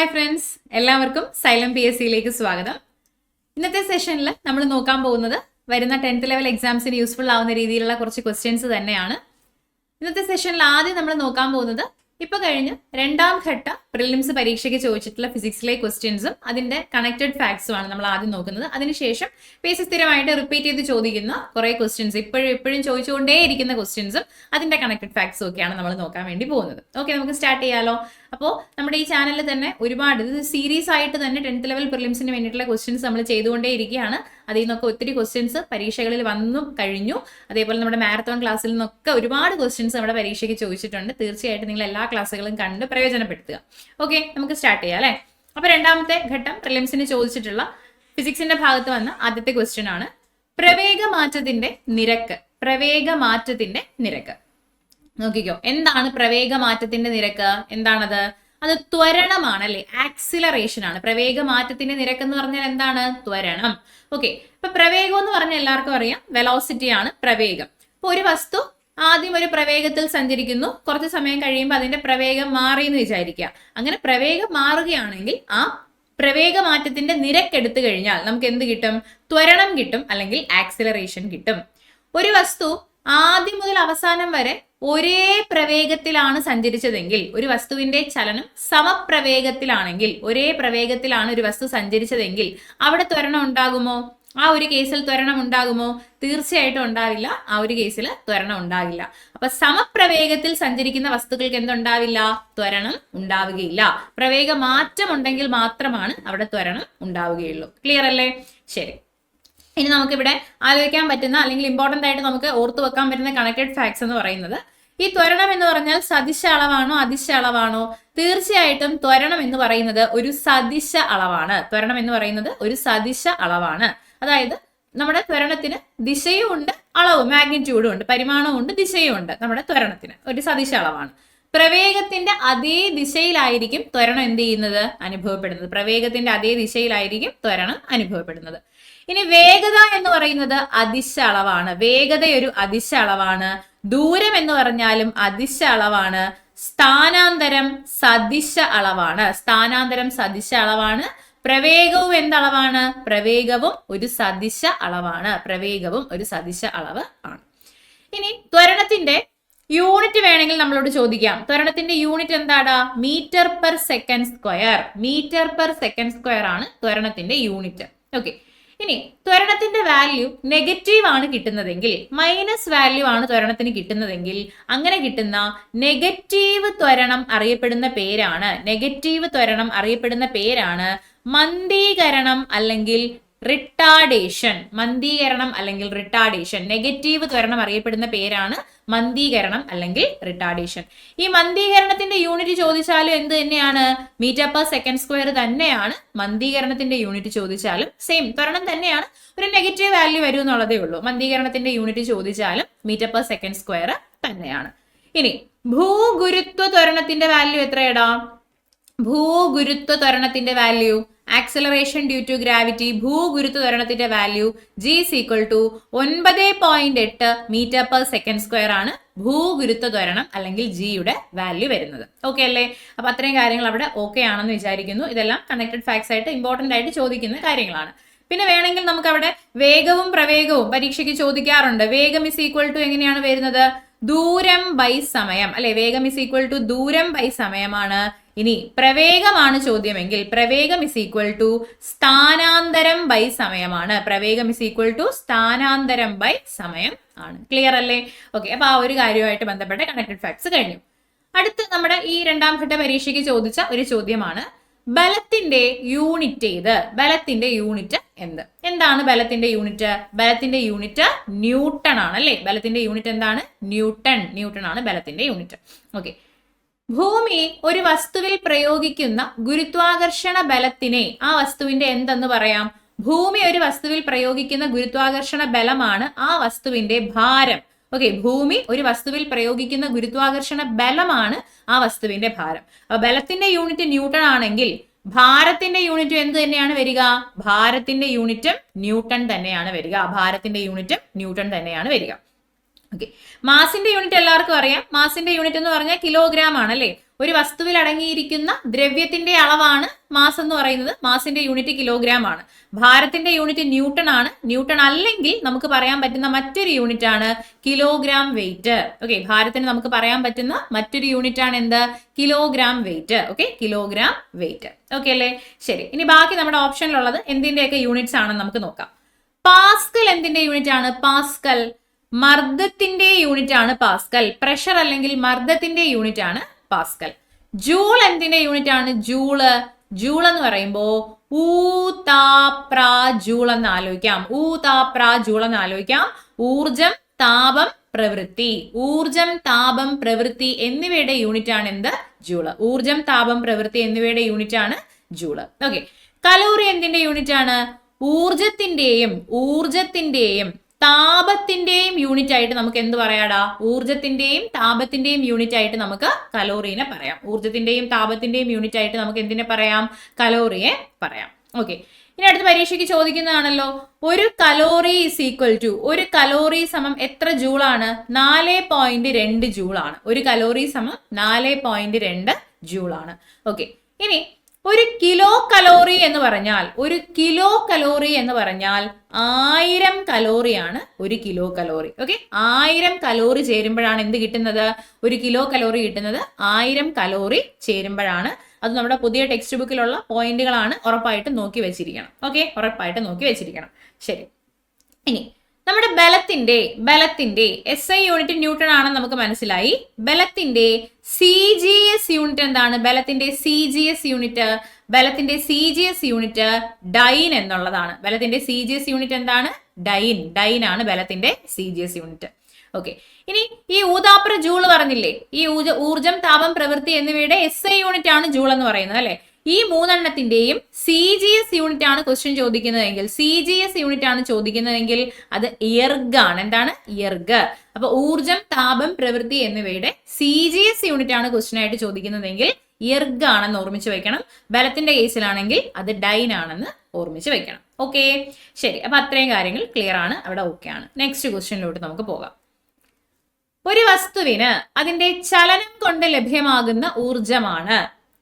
Hi friends, എല്ലാവർക്കും xylem PSCയിലേക്ക് സ്വാഗതം. ഇന്നത്തെ സെഷനിൽ നമ്മൾ നോക്കാൻ പോകുന്നത് വരുന്ന 10th ലെവൽ എക്സാംസിന് യൂസ്ഫുൾ ആവുന്ന രീതിയിലുള്ള കുറച്ച് ക്വസ്റ്റ്യൻസ് തന്നെയാണ്. ഇന്നത്തെ സെഷനിൽ ആദ്യം നമ്മൾ നോക്കാൻ പോകുന്നത് ഇപ്പൊ കഴിഞ്ഞ് രണ്ടാം ഘട്ട പ്രിലിംസ് പരീക്ഷയ്ക്ക് ചോദിച്ചിട്ടുള്ള ഫിസിക്സിലെ ക്വസ്റ്റ്യൻസും അതിന്റെ കണക്റ്റഡ് ഫാക്ട്സും ആണ് നമ്മൾ ആദ്യം നോക്കുന്നത്. അതിനുശേഷം പേസ് സ്ഥിരമായിട്ട് റിപ്പീറ്റ് ചെയ്ത് ചോദിക്കുന്ന കുറെ ക്വസ്റ്റ്യൻസ്, ഇപ്പോഴും ചോദിച്ചുകൊണ്ടേയിരിക്കുന്ന ക്വസ്റ്റ്യൻസും അതിന്റെ കണക്റ്റഡ് ഫാക്ട്സും ഒക്കെയാണ് നമ്മൾ നോക്കാൻ വേണ്ടി പോകുന്നത്. ഓക്കെ, നമുക്ക് സ്റ്റാർട്ട് ചെയ്യാലോ. അപ്പോൾ നമ്മുടെ ഈ ചാനലിൽ തന്നെ ഒരുപാട് സീരീസ് ആയിട്ട് തന്നെ 10th ലെവൽ പ്രിലിംസിന് വേണ്ടിയിട്ടുള്ള ക്വസ്റ്റ്യൻസ് നമ്മൾ ചെയ്തുകൊണ്ടേ ഇരിക്കുകയാണ്. അതിൽ നിന്നൊക്കെ ഒത്തിരി ക്വസ്റ്റ്യൻസ് പരീക്ഷകളിൽ വന്നു കഴിഞ്ഞു. അതേപോലെ നമ്മുടെ മാരത്തോൺ ക്ലാസ്സിൽ നിന്നൊക്കെ ഒരുപാട് ക്വസ്റ്റ്യൻസ് നമ്മുടെ പരീക്ഷയ്ക്ക് ചോദിച്ചിട്ടുണ്ട്. തീർച്ചയായിട്ടും നിങ്ങൾ എല്ലാ ക്ലാസ്സുകളും കണ്ട് പ്രയോജനപ്പെടുത്തുക. ഓക്കെ, നമുക്ക് സ്റ്റാർട്ട് ചെയ്യാം അല്ലേ. അപ്പൊ രണ്ടാമത്തെ ഘട്ടം പ്രിലിംസിന് ചോദിച്ചിട്ടുള്ള ഫിസിക്സിന്റെ ഭാഗത്ത് വന്ന ആദ്യത്തെ ക്വസ്റ്റ്യൻ ആണ് പ്രവേഗമാറ്റത്തിന്റെ നിരക്ക്. പ്രവേഗമാറ്റത്തിന്റെ നിരക്ക് നോക്കിക്കോ. എന്താണ് പ്രവേഗമാറ്റത്തിന്റെ നിരക്ക്? എന്താണത്? അത് ത്വരണമാണ് അല്ലെ, ആക്സിലറേഷൻ ആണ്. പ്രവേഗമാറ്റത്തിന്റെ നിരക്ക് എന്ന് പറഞ്ഞാൽ എന്താണ്? ത്വരണം. ഓക്കെ, ഇപ്പൊ പ്രവേഗം എന്ന് പറഞ്ഞാൽ എല്ലാവർക്കും അറിയാം, വെലോസിറ്റി ആണ് പ്രവേഗം. ഇപ്പൊ ഒരു വസ്തു ആദ്യം ഒരു പ്രവേഗത്തിൽ സഞ്ചരിക്കുന്നു, കുറച്ച് സമയം കഴിയുമ്പോൾ അതിന്റെ പ്രവേഗം മാറി എന്ന് വിചാരിക്കുക. അങ്ങനെ പ്രവേഗം മാറുകയാണെങ്കിൽ ആ പ്രവേഗമാറ്റത്തിന്റെ നിരക്ക് എടുത്തു കഴിഞ്ഞാൽ നമുക്ക് എന്ത് കിട്ടും? ത്വരണം കിട്ടും, അല്ലെങ്കിൽ ആക്സിലറേഷൻ കിട്ടും. ഒരു വസ്തു ആദ്യം മുതൽ അവസാനം വരെ ഒരേ പ്രവേഗത്തിലാണ് സഞ്ചരിച്ചതെങ്കിൽ, ഒരു വസ്തുവിന്റെ ചലനം സമപ്രവേഗത്തിലാണെങ്കിൽ, ഒരേ പ്രവേഗത്തിലാണ് ഒരു വസ്തു സഞ്ചരിച്ചതെങ്കിൽ അവിടെ ത്വരണം ഉണ്ടാകുമോ? ആ ഒരു കേസിൽ ത്വരണം ഉണ്ടാകുമോ? തീർച്ചയായിട്ടും ഉണ്ടാവില്ല. ആ ഒരു കേസിൽ ത്വരണം ഉണ്ടാവില്ല. അപ്പൊ സമപ്രവേഗത്തിൽ സഞ്ചരിക്കുന്ന വസ്തുക്കൾക്ക് എന്തുണ്ടാവില്ല? ത്വരണം ഉണ്ടാവുകയില്ല. പ്രവേഗ മാറ്റം ഉണ്ടെങ്കിൽ മാത്രമാണ് അവിടെ ത്വരണം ഉണ്ടാവുകയുള്ളൂ. ക്ലിയർ അല്ലേ? ശരി, ഇനി നമുക്കിവിടെ ആലോചിക്കാൻ പറ്റുന്ന അല്ലെങ്കിൽ ഇമ്പോർട്ടന്റ് ആയിട്ട് നമുക്ക് ഓർത്തു വെക്കാൻ പറ്റുന്ന കണക്റ്റഡ് ഫാക്ട്സ് എന്ന് പറയുന്നത്, ഈ ത്വരണം എന്ന് പറഞ്ഞാൽ സദിശ അളവാണോ അദിശ അളവാണോ? തീർച്ചയായിട്ടും ത്വരണം എന്ന് പറയുന്നത് ഒരു സദിശ അളവാണ്. ത്വരണം എന്ന് പറയുന്നത് ഒരു സദിശ അളവാണ്. അതായത് നമ്മുടെ ത്വരണത്തിന് ദിശയും ഉണ്ട്, അളവും മാഗ്നിറ്റ്യൂഡും ഉണ്ട്, പരിമാണവും ഉണ്ട്, ദിശയും ഉണ്ട്. നമ്മുടെ ത്വരണത്തിന് ഒരു സദിശ അളവാണ്. പ്രവേഗത്തിന്റെ അതേ ദിശയിലായിരിക്കും ത്വരണം എന്ത് ചെയ്യുന്നത്? അനുഭവപ്പെടുന്നത്. പ്രവേഗത്തിന്റെ അതേ ദിശയിലായിരിക്കും ത്വരണം അനുഭവപ്പെടുന്നത്. ഇനി വേഗത എന്ന് പറയുന്നത് അദിശ അളവാണ്. വേഗത ഒരു അദിശ അളവാണ്. ദൂരം എന്ന് പറഞ്ഞാലും അദിശ അളവാണ്. സ്ഥാനാന്തരം സദിശ അളവാണ്. സ്ഥാനാന്തരം സദിശ അളവാണ്. പ്രവേഗവും എന്തളവാണ്? പ്രവേഗവും ഒരു സദിശ അളവാണ്. പ്രവേഗവും ഒരു സദിശ അളവ് ആണ്. ഇനി ത്വരണത്തിന്റെ യൂണിറ്റ് വേണമെങ്കിൽ നമ്മളോട് ചോദിക്കാം. ത്വരണത്തിന്റെ യൂണിറ്റ് എന്താടാ? Metre per second square. Metre per second square ആണ് ത്വരണത്തിന്റെ യൂണിറ്റ്. ഓക്കെ, ഇനി ത്വരണത്തിന്റെ വാല്യൂ നെഗറ്റീവ് ആണ് കിട്ടുന്നതെങ്കിൽ, മൈനസ് വാല്യൂ ആണ് ത്വരണത്തിന് കിട്ടുന്നതെങ്കിൽ, അങ്ങനെ കിട്ടുന്ന നെഗറ്റീവ് ത്വരണം അറിയപ്പെടുന്ന പേരാണ്, നെഗറ്റീവ് ത്വരണം അറിയപ്പെടുന്ന പേരാണ് മന്ദീകരണം അല്ലെങ്കിൽ റിട്ടാർഡേഷൻ. മന്ദീകരണം അല്ലെങ്കിൽ റിട്ടാർഡേഷൻ. നെഗറ്റീവ് ത്വരണം അറിയപ്പെടുന്ന പേരാണ് മന്ദീകരണം അല്ലെങ്കിൽ റിട്ടാർഡേഷൻ. ഈ മന്ദീകരണത്തിന്റെ യൂണിറ്റ് ചോദിച്ചാലും എന്ത് തന്നെയാണ്? മീറ്റർ പെർ സെക്കൻഡ് സ്ക്വയർ തന്നെയാണ്. മന്ദീകരണത്തിന്റെ യൂണിറ്റ് ചോദിച്ചാലും സെയിം ത്വരണം തന്നെയാണ്, ഒരു നെഗറ്റീവ് വാല്യൂ വരും എന്നുള്ളതേ ഉള്ളൂ. മന്ദീകരണത്തിന്റെ യൂണിറ്റ് ചോദിച്ചാലും മീറ്റർ പെർ സെക്കൻഡ് സ്ക്വയർ തന്നെയാണ്. ഇനി ഭൂഗുരുത്വ ത്വരണത്തിന്റെ വാല്യൂ എത്രയടാ? ഭൂഗുരുത്വ ത്വരണത്തിന്റെ value, acceleration due to gravity, ഭൂഗുരുത്വ ത്വരണത്തിന്റെ value G is equal to 9.8 metre per second square ആണ് ഭൂഗുരുത്വ ത്വരണം അല്ലെങ്കിൽ ജിയുടെ വാല്യൂ വരുന്നത്. ഓക്കെ അല്ലേ? അപ്പൊ അത്രയും കാര്യങ്ങൾ അവിടെ ഓക്കെ ആണെന്ന് വിചാരിക്കുന്നു. ഇതെല്ലാം കണക്റ്റഡ് ഫാക്ട്സ് ആയിട്ട് ഇമ്പോർട്ടന്റ് ആയിട്ട് ചോദിക്കുന്ന കാര്യങ്ങളാണ്. പിന്നെ വേണമെങ്കിൽ നമുക്ക് അവിടെ വേഗവും പ്രവേഗവും പരീക്ഷയ്ക്ക് ചോദിക്കാറുണ്ട്. വേഗം ഇസ് ഈക്വൽ ടു എങ്ങനെയാണ് വരുന്നത്? ദൂരം ബൈ സമയം അല്ലെ. വേഗം ഇസ് ഈക്വൽ ടു ദൂരം ബൈ സമയമാണ്. ഇനി പ്രവേഗമാണ് ചോദ്യമെങ്കിൽ പ്രവേഗം ഇസ് ഈക്വൽ ടു സ്ഥാനാന്തരം ബൈ സമയമാണ്. പ്രവേഗം ഇസ് ഈക്വൽ ടു സ്ഥാനാന്തരം ബൈ സമയം ആണ്. ക്ലിയർ അല്ലേ? ഓക്കെ, അപ്പൊ ആ ഒരു കാര്യമായിട്ട് ബന്ധപ്പെട്ട കണക്റ്റഡ് ഫാക്ട്സ് കഴിഞ്ഞു. അടുത്ത് നമ്മുടെ ഈ രണ്ടാം ഘട്ട പരീക്ഷയ്ക്ക് ചോദിച്ച ഒരു ചോദ്യമാണ്, ബലത്തിന്റെ യൂണിറ്റ് ഏത്? ബലത്തിന്റെ യൂണിറ്റ് എന്ത്? എന്താണ് ബലത്തിന്റെ യൂണിറ്റ്? ബലത്തിന്റെ യൂണിറ്റ് ന്യൂട്ടൺ ആണ് അല്ലെ. ബലത്തിന്റെ യൂണിറ്റ് എന്താണ്? ന്യൂട്ടൺ. ന്യൂട്ടൺ ആണ് ബലത്തിന്റെ യൂണിറ്റ്. ഓക്കെ, ഭൂമി ഒരു വസ്തുവിൽ പ്രയോഗിക്കുന്ന ഗുരുത്വാകർഷണ ബലത്തിനെ ആ വസ്തുവിന്റെ എന്തെന്ന് പറയാം? ഭൂമി ഒരു വസ്തുവിൽ പ്രയോഗിക്കുന്ന ഗുരുത്വാകർഷണ ബലമാണ് ആ വസ്തുവിന്റെ ഭാരം. ഓക്കെ, ഭൂമി ഒരു വസ്തുവിൽ പ്രയോഗിക്കുന്ന ഗുരുത്വാകർഷണ ബലമാണ് ആ വസ്തുവിന്റെ ഭാരം. അപ്പൊ ബലത്തിന്റെ യൂണിറ്റ് ന്യൂട്ടൺ ആണെങ്കിൽ ഭാരത്തിന്റെ യൂണിറ്റ് എന്ത് തന്നെയാണ് വരിക? ഭാരത്തിന്റെ യൂണിറ്റും ന്യൂട്ടൺ തന്നെയാണ് വരിക. ഭാരത്തിന്റെ യൂണിറ്റും ന്യൂട്ടൺ തന്നെയാണ് വരിക. ഓക്കെ, മാസിന്റെ യൂണിറ്റ് എല്ലാവർക്കും അറിയാം. മാസിന്റെ യൂണിറ്റ് എന്ന് പറഞ്ഞാൽ കിലോഗ്രാം ആണ് അല്ലെ. ഒരു വസ്തുവിൽ അടങ്ങിയിരിക്കുന്ന ദ്രവ്യത്തിന്റെ അളവാണ് മാസ് എന്ന് പറയുന്നത്. മാസിന്റെ യൂണിറ്റ് കിലോഗ്രാം ആണ്. ഭാരത്തിന്റെ യൂണിറ്റ് ന്യൂട്ടൺ ആണ്. ന്യൂട്ടൺ അല്ലെങ്കിൽ നമുക്ക് പറയാൻ പറ്റുന്ന മറ്റൊരു യൂണിറ്റ് ആണ് കിലോഗ്രാം വെയിറ്റ്. ഓക്കെ, ഭാരത്തിന് നമുക്ക് പറയാൻ പറ്റുന്ന മറ്റൊരു യൂണിറ്റ് ആണ് എന്ത്? Kilogram wait. Okay, kilogram wait. Okay അല്ലേ? ശരി, ഇനി ബാക്കി നമ്മുടെ ഓപ്ഷനിലുള്ളത് എന്തിന്റെയൊക്കെ യൂണിറ്റ്സ് ആണെന്ന് നമുക്ക് നോക്കാം. പാസ്കൽ എന്തിന്റെ യൂണിറ്റ് ആണ്? പാസ്കൽ മർദ്ദത്തിന്റെ യൂണിറ്റ് ആണ് പാസ്കൽ. പ്രഷർ അല്ലെങ്കിൽ മർദ്ദത്തിന്റെ യൂണിറ്റ് ആണ് പാസ്കൽ. ജൂൾ എന്തിന്റെ യൂണിറ്റ് ആണ്? ജൂള്. ജൂൾ എന്ന് പറയുമ്പോ ജൂൾ എന്ന് ആലോചിക്കാം. ജൂൾ എന്ന് ആലോചിക്കാം. ഊർജം, താപം, പ്രവൃത്തി. ഊർജം, താപം, പ്രവൃത്തി എന്നിവയുടെ യൂണിറ്റ് ആണ് എന്ത്? ജൂള്. ഊർജം, താപം, പ്രവൃത്തി എന്നിവയുടെ യൂണിറ്റ് ആണ് ജൂള്. ഓക്കെ, കലോറി എന്തിന്റെ യൂണിറ്റ് ആണ്? ഊർജത്തിന്റെയും താപത്തിന്റെയും യൂണിറ്റ് ആയിട്ട് നമുക്ക് എന്ത് പറയാടാ? ഊർജത്തിന്റെയും താപത്തിന്റെയും യൂണിറ്റ് ആയിട്ട് നമുക്ക് കലോറീനെ പറയാം. ഊർജത്തിന്റെയും താപത്തിന്റെയും യൂണിറ്റ് ആയിട്ട് നമുക്ക് എന്തിനെ പറയാം? കലോറിയെ പറയാം. ഓക്കെ, ഇനി അടുത്ത പരീക്ഷയ്ക്ക് ചോദിക്കുന്നതാണല്ലോ, ഒരു കലോറി ഈസ് ഈക്വൽ ടു, ഒരു കലോറി സമം എത്ര ജൂളാണ്? 4.2 ജൂളാണ്. ഒരു കലോറി സമം 4.2 ജൂളാണ്. ഓക്കെ, ഇനി ഒരു കിലോ കലോറി എന്ന് പറഞ്ഞാൽ 1000 കലോറിയാണ് ഒരു കിലോ കലോറി. ഓക്കെ, 1000 കലോറി ചേരുമ്പോഴാണ് എന്ത് കിട്ടുന്നത്? ഒരു കിലോ കലോറി കിട്ടുന്നത് 1000 കലോറി ചേരുമ്പോഴാണ്. അത് നമ്മുടെ പുതിയ ടെക്സ്റ്റ് ബുക്കിലുള്ള പോയിന്റുകളാണ്. ഉറപ്പായിട്ടും നോക്കി വെച്ചിരിക്കണം. ഓക്കെ, ഉറപ്പായിട്ടും നോക്കി വെച്ചിരിക്കണം. ശരി, ഇനി നമ്മുടെ ബലത്തിന്റെ SI യൂണിറ്റ് ന്യൂട്ടൺ ആണെന്ന് നമുക്ക് മനസ്സിലായി. ബലത്തിന്റെ CGS യൂണിറ്റ് എന്താണ്? ബലത്തിന്റെ CGS യൂണിറ്റ് ഡൈൻ എന്നുള്ളതാണ്. ബലത്തിന്റെ CGS യൂണിറ്റ് എന്താണ്? ഡൈൻ ആണ് ബലത്തിന്റെ CGS യൂണിറ്റ്. ഓക്കെ, ഇനി ഈ ഊതാപ്ര ജൂൾ പറഞ്ഞില്ലേ? ഈ ഊർജം, താപം, പ്രവൃത്തി എന്നിവയുടെ SI യൂണിറ്റ് ആണ് ജൂൾ എന്ന് പറയുന്നത് അല്ലെ? ഈ മൂന്നെണ്ണത്തിന്റെയും CGS യൂണിറ്റ് ആണ് ക്വസ്റ്റ്യൻ ചോദിക്കുന്നതെങ്കിൽ അത് എർഗ് ആണ്. എന്താണ്? എർഗ്. അപ്പൊ ഊർജം, താപം, പ്രവൃത്തി എന്നിവയുടെ CGS യൂണിറ്റ് ആണ് ക്വസ്റ്റ്യൻ ആയിട്ട് ചോദിക്കുന്നതെങ്കിൽ എർഗ് ആണെന്ന് ഓർമ്മിച്ച് വെക്കണം. ബലത്തിന്റെ കേസിലാണെങ്കിൽ അത് ഡൈൻ ആണെന്ന് ഓർമ്മിച്ച് വെക്കണം. ഓക്കെ, ശരി, അപ്പൊ അത്രയും കാര്യങ്ങൾ ക്ലിയർ ആണ്. അവിടെ ഓക്കെ ആണ്. നെക്സ്റ്റ് ക്വസ്റ്റ്യനിലോട്ട് നമുക്ക് പോകാം. ഒരു വസ്തുവിന് അതിന്റെ ചലനം കൊണ്ട് ലഭ്യമാകുന്ന ഊർജമാണ്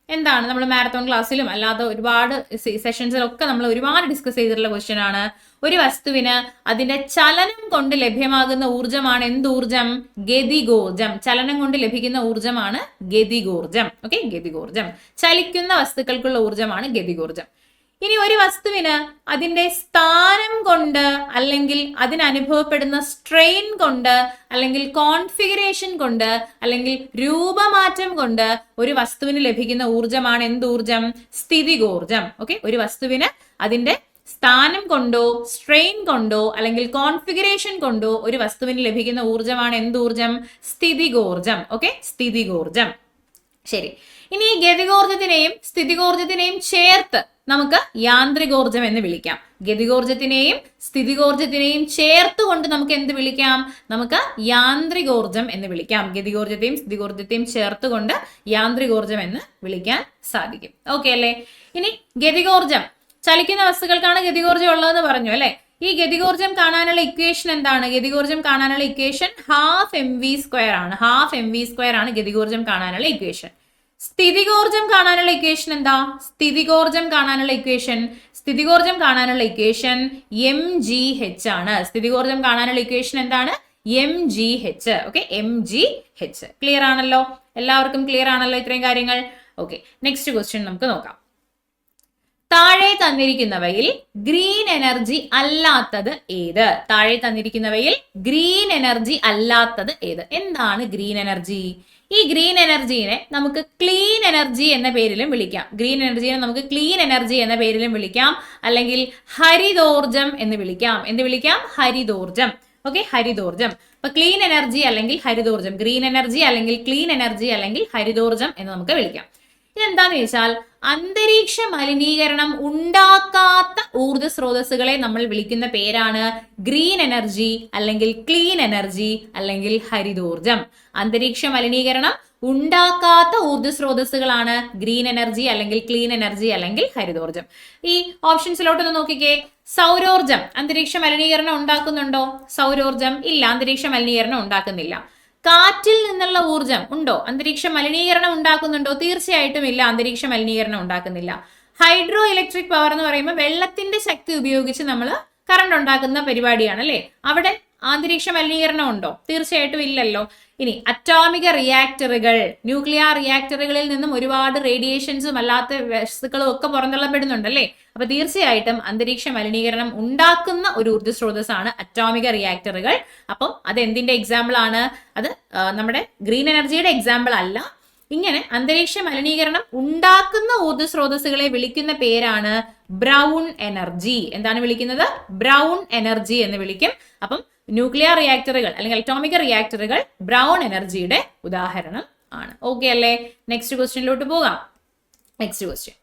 എന്താണ്? നമ്മൾ മാരത്തോൺ ക്ലാസ്സിലും അല്ലാതെ ഒരുപാട് സെഷൻസിലൊക്കെ നമ്മൾ ഒരുപാട് ഡിസ്കസ് ചെയ്തിട്ടുള്ള ക്വസ്റ്റ്യൻ ആണ്. ഒരു വസ്തുവിന് അതിന്റെ ചലനം കൊണ്ട് ലഭ്യമാകുന്ന ഊർജമാണ് എന്തൂർജം? ഗതികോർജം. ചലനം കൊണ്ട് ലഭിക്കുന്ന ഊർജമാണ് ഗതികോർജം. ഓക്കെ, ഗതികോർജം. ചലിക്കുന്ന വസ്തുക്കൾക്കുള്ള ഊർജമാണ് ഗതികോർജം. ഇനി ഒരു വസ്തുവിന് അതിന്റെ സ്ഥാനം കൊണ്ട് അല്ലെങ്കിൽ അതിനനുഭവപ്പെടുന്ന സ്ട്രെയിൻ കൊണ്ട് അല്ലെങ്കിൽ കോൺഫിഗറേഷൻ കൊണ്ട് അല്ലെങ്കിൽ രൂപമാറ്റം കൊണ്ട് ഒരു വസ്തുവിന് ലഭിക്കുന്ന ഊർജമാണ് എന്തൂർജം? സ്ഥിതികോർജം. ഓക്കെ, ഒരു വസ്തുവിന് അതിന്റെ സ്ഥാനം കൊണ്ടോ സ്ട്രെയിൻ കൊണ്ടോ അല്ലെങ്കിൽ കോൺഫിഗറേഷൻ കൊണ്ടോ ഒരു വസ്തുവിന് ലഭിക്കുന്ന ഊർജമാണ് എന്തൂർജം? സ്ഥിതികോർജം. ഓക്കെ, സ്ഥിതികോർജം. ശരി, ഇനി ഈ ഗതികോർജത്തിനെയും സ്ഥിതികോർജത്തിനെയും ചേർത്ത് നമുക്ക് യാന്ത്രികോർജം എന്ന് വിളിക്കാം. ഗതികോർജത്തിനെയും സ്ഥിതികോർജത്തിനെയും ചേർത്തുകൊണ്ട് നമുക്ക് എന്ത് വിളിക്കാം? നമുക്ക് യാന്ത്രികോർജം എന്ന് വിളിക്കാം. ഗതികോർജത്തെയും സ്ഥിതികോർജത്തെയും ചേർത്തുകൊണ്ട് യാന്ത്രികോർജം എന്ന് വിളിക്കാൻ സാധിക്കും. ഓക്കെ അല്ലേ? ഇനി ഗതികോർജം, ചലിക്കുന്ന വസ്തുക്കൾക്കാണ് ഗതികോർജം ഉള്ളതെന്ന് പറഞ്ഞു അല്ലെ? ഈ ഗതികോർജം കാണാനുള്ള ഇക്വേഷൻ എന്താണ്? ഗതികോർജം കാണാനുള്ള ഇക്വേഷൻ ½ mv² ആണ്. ½ mv² ആണ് ഗതികോർജം കാണാനുള്ള ഇക്വേഷൻ. സ്ഥിതികോർജം കാണാനുള്ള ഇക്വേഷൻ എന്താ? സ്ഥിതികോർജം കാണാനുള്ള ഇക്വേഷൻ mgh ആണ്. സ്ഥിതികോർജം കാണാനുള്ള ഇക്വേഷൻ എന്താണ്? mgh. Okay, mgh. ക്ലിയർ ആണല്ലോ? എല്ലാവർക്കും ക്ലിയർ ആണല്ലോ ഇത്രയും കാര്യങ്ങൾ? ഓക്കെ, നെക്സ്റ്റ് ക്വസ്റ്റ്യൻ നമുക്ക് നോക്കാം. താഴെ തന്നിരിക്കുന്നവയിൽ ഗ്രീൻ എനർജി അല്ലാത്തത് ഏത്? താഴെ തന്നിരിക്കുന്നവയിൽ ഗ്രീൻ എനർജി അല്ലാത്തത് ഏത്? എന്താണ് ഗ്രീൻ എനർജി? ഈ ഗ്രീൻ എനർജീനെ നമുക്ക് ക്ലീൻ എനർജി എന്ന പേരിലും വിളിക്കാം. ഗ്രീൻ എനർജീനെ നമുക്ക് ക്ലീൻ എനർജി എന്ന പേരിലും വിളിക്കാം, അല്ലെങ്കിൽ ഹരിതോർജം എന്ന് വിളിക്കാം. എന്ത് വിളിക്കാം? ഹരിതോർജം. ഓക്കെ, ഹരിതോർജം. അപ്പൊ ക്ലീൻ എനർജി അല്ലെങ്കിൽ ഹരിതോർജം, ഗ്രീൻ എനർജി അല്ലെങ്കിൽ ക്ലീൻ എനർജി അല്ലെങ്കിൽ ഹരിതോർജം എന്ന് നമുക്ക് വിളിക്കാം. ഇതെന്താന്ന് വെച്ചാൽ അന്തരീക്ഷ മലിനീകരണം ഉണ്ടാക്കാത്ത ഊർജ സ്രോതസ്സുകളെ നമ്മൾ വിളിക്കുന്ന പേരാണ് ഗ്രീൻ എനർജി അല്ലെങ്കിൽ ക്ലീൻ എനർജി അല്ലെങ്കിൽ ഹരിതോർജം. അന്തരീക്ഷ മലിനീകരണം ഉണ്ടാക്കാത്ത ഊർജ സ്രോതസ്സുകളാണ് ഗ്രീൻ എനർജി അല്ലെങ്കിൽ ക്ലീൻ എനർജി അല്ലെങ്കിൽ ഹരിതോർജം. ഈ ഓപ്ഷൻസിലോട്ടൊന്ന് നോക്കിക്കേ. സൗരോർജം അന്തരീക്ഷ മലിനീകരണം ഉണ്ടാക്കുന്നുണ്ടോ? സൗരോർജം ഇല്ല, അന്തരീക്ഷ മലിനീകരണം ഉണ്ടാക്കുന്നില്ല. കാറ്റിൽ നിന്നുള്ള ഊർജം ഉണ്ടോ? അന്തരീക്ഷ മലിനീകരണം ഉണ്ടാക്കുന്നുണ്ടോ? തീർച്ചയായിട്ടും ഇല്ല, അന്തരീക്ഷ മലിനീകരണം ഉണ്ടാക്കുന്നില്ല. ഹൈഡ്രോ ഇലക്ട്രിക് പവർ എന്ന് പറയുമ്പോൾ വെള്ളത്തിന്റെ ശക്തി ഉപയോഗിച്ച് നമ്മൾ കറണ്ട് ഉണ്ടാക്കുന്ന പരിപാടിയാണ് അല്ലേ? അവിടെ അന്തരീക്ഷ മലിനീകരണം ഉണ്ടോ? തീർച്ചയായിട്ടും ഇല്ലല്ലോ. ഇനി അറ്റോമിക റിയാക്ടറുകൾ, ന്യൂക്ലിയർ റിയാക്ടറുകളിൽ നിന്നും ഒരുപാട് റേഡിയേഷൻസും അല്ലാത്ത വസ്തുക്കളും ഒക്കെ പുറന്തള്ളപ്പെടുന്നുണ്ടല്ലേ? അപ്പൊ തീർച്ചയായിട്ടും അന്തരീക്ഷ മലിനീകരണം ഉണ്ടാക്കുന്ന ഒരു ഊർജ്ജ സ്രോതസ്സാണ് അറ്റോമിക റിയാക്ടറുകൾ. അപ്പം അത് എന്തിന്റെ എക്സാമ്പിൾ ആണ്? അത് നമ്മുടെ ഗ്രീൻ എനർജിയുടെ എക്സാമ്പിൾ അല്ല. ഇങ്ങനെ അന്തരീക്ഷ മലിനീകരണം ഉണ്ടാക്കുന്ന ഊർജ്ജ സ്രോതസ്സുകളെ വിളിക്കുന്ന പേരാണ് ബ്രൗൺ എനർജി. എന്താണ് വിളിക്കുന്നത്? ബ്രൗൺ എനർജി എന്ന് വിളിക്കും. അപ്പം ന്യൂക്ലിയർ റിയാക്ടറുകൾ അല്ലെങ്കിൽ അറ്റോമിക റിയാക്ടറുകൾ ബ്രൗൺ എനർജിയുടെ ഉദാഹരണം ആണ്. ഓക്കെ അല്ലേ? നെക്സ്റ്റ് ക്വസ്റ്റ്യനിലോട്ട് പോകാം. നെക്സ്റ്റ് ക്വസ്റ്റ്യൻ,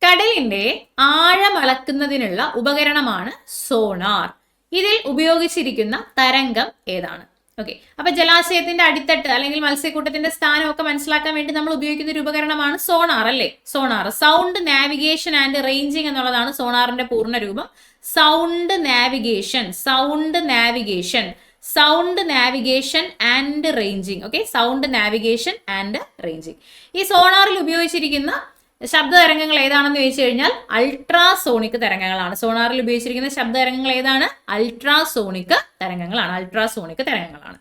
കടലിന്റെ ആഴം അളക്കുന്നതിനുള്ള ഉപകരണമാണ് സോണാർ. ഇതിൽ ഉപയോഗിച്ചിരിക്കുന്ന തരംഗം ഏതാണ്? ഓക്കെ, അപ്പൊ ജലാശയത്തിന്റെ അടിത്തട്ട് അല്ലെങ്കിൽ മത്സ്യക്കൂട്ടത്തിന്റെ സ്ഥാനമൊക്കെ മനസ്സിലാക്കാൻ വേണ്ടി നമ്മൾ ഉപയോഗിക്കുന്ന ഒരു ഉപകരണമാണ് സോണാർ അല്ലേ? Sonar sound navigation and ranging എന്നുള്ളതാണ് സോണാറിന്റെ പൂർണ്ണ രൂപം. Sound navigation, sound navigation, sound navigation and ranging. Okay, sound navigation and ranging. ഈ സോണാറിൽ ഉപയോഗിച്ചിരിക്കുന്ന ശബ്ദ തരംഗങ്ങൾ ഏതാണെന്ന് ചോദിച്ചു കഴിഞ്ഞാൽ അൾട്രാസോണിക് തരംഗങ്ങളാണ്. സോണാറിൽ ഉപയോഗിച്ചിരിക്കുന്ന ശബ്ദ തരംഗങ്ങൾ ഏതാണ്? അൾട്രാസോണിക് തരംഗങ്ങളാണ്. അൾട്രാസോണിക് തരംഗങ്ങളാണ്.